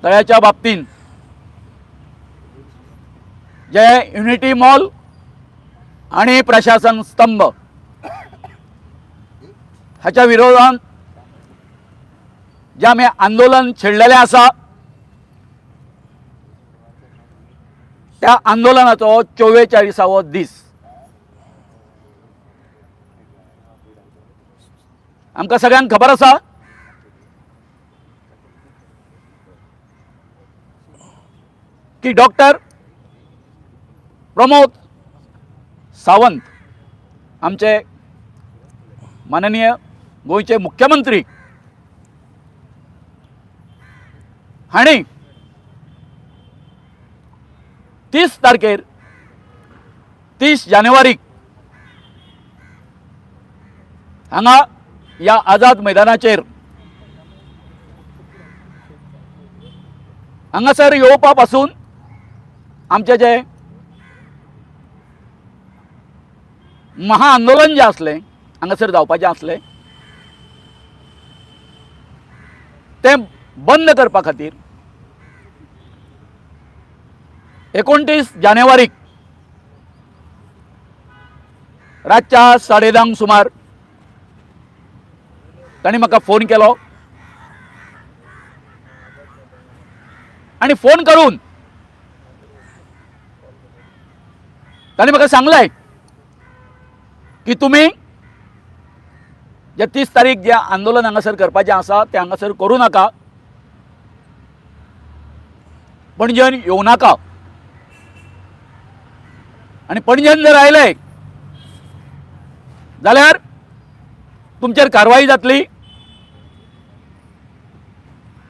तळ्याच्या बाबतीन जे युनिटी मॉल आणि प्रशासन स्तंभ हाच्या विरोधात जे आमी आंदोलन छेडलेलें आसा त्या आंदोलनाचो 44वो दीस आमकां सगळ्यांक खबर आसा की डॉक्टर प्रमोद सावंत आमचे माननीय गोयचे मुख्यमंत्री हांणी 30 तारखेर 30 जानेवारीक हांगा या आझाद मैदानाचेर हांगासर येवपा पासून आमचे जे महाआंदोलन जे आसलें हांगासर जावपाचें आसलें तें बंद करपा खातीर 29 जानेवारीक रातच्या 10:30 सुमार तांणी म्हाका फोन केलो आनी फोन करून तांणी म्हाका सांगलें की तुमी जे 30 तारीख जे आंदोलन हांगासर करपाचें आसा तें हांगासर करूं नाका, पणजेन येवं नाका आनी पणजेन जर आयले जाल्यार तुमचेर कारवाई जातली।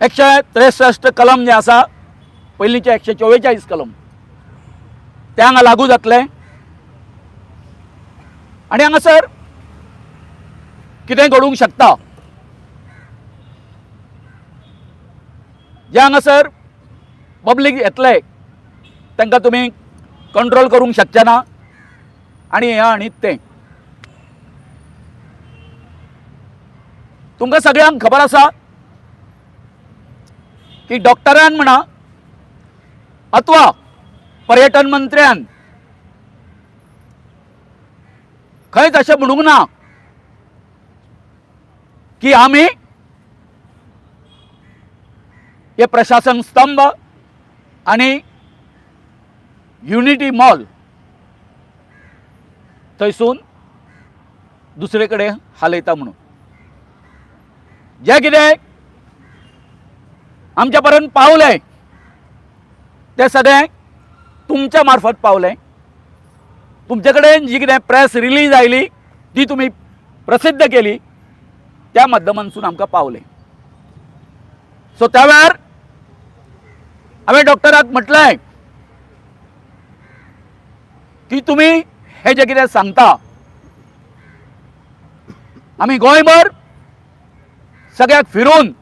163 कलम जे आसा पयलींचे 144 कलम ते हांगा लागू जातले आनी हांगासर कितें घडूंक शकता। जे हांगासर पब्लीक येतले तांकां तुमी कंट्रोल करूंक शकचे ना आनी हें आनी तें। तुमकां सगळ्यांक खबर आसा की डॉक्टरान म्हणा अथवा पर्यटन मंत्र्यान खंयच अशें म्हणूंक ना की आमी हे प्रशासन स्तंभ आणि युनिटी मॉल थंयसून दुसरे कडेन हालयता म्हणून। जे कितें आमच्या पर्यंत पावलें तें सगळें तुमच्या मार्फत पावलें। तुमचे कडेन जी कितें प्रेस रिलीज आयली ती तुमी प्रसिद्ध केली त्या माध्यमांतसून आमकां पावलें। सो त्या वेळार हांवें डॉक्टराक म्हटलें की तुमी हे जे कितें सांगता आमी गोंयभर सगळ्याक फिरून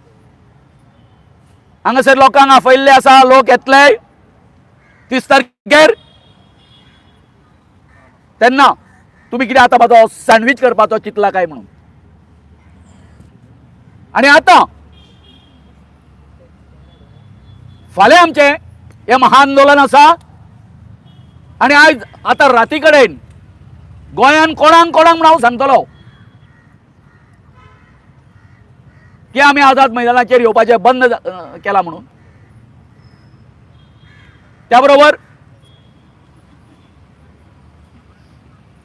हांगासर लोकांक आपयल्ले आसा, लोक येतले 30 तारखेर तेन्ना तुमी कितें आतां म्हाजो सँडवीच करपाचो चिंतला काय म्हणून। आनी आतां फाल्यां आमचें हें महाआंदोलन आसा आनी आयज आतां राती कडेन गोंयान कोणाक म्हणून हांव सांगतलो की आमी आझाद मैदानाचेर येवपाचें बंद केलां म्हणून। त्या बरोबर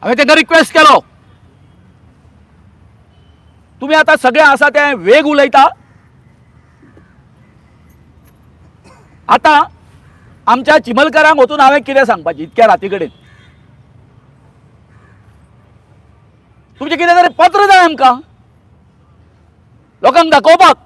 हांवें तांकां रिक्वेस्ट केलो तुमी आतां सगळें आसा तें वेग उलयता, आतां आमच्या चिमलकारांक वचून हांवें कितें सांगपाचें इतक्या राती कडेन। तुमचें कितें तरी पत्र जाय आमकां लोकांक दाखोवपाक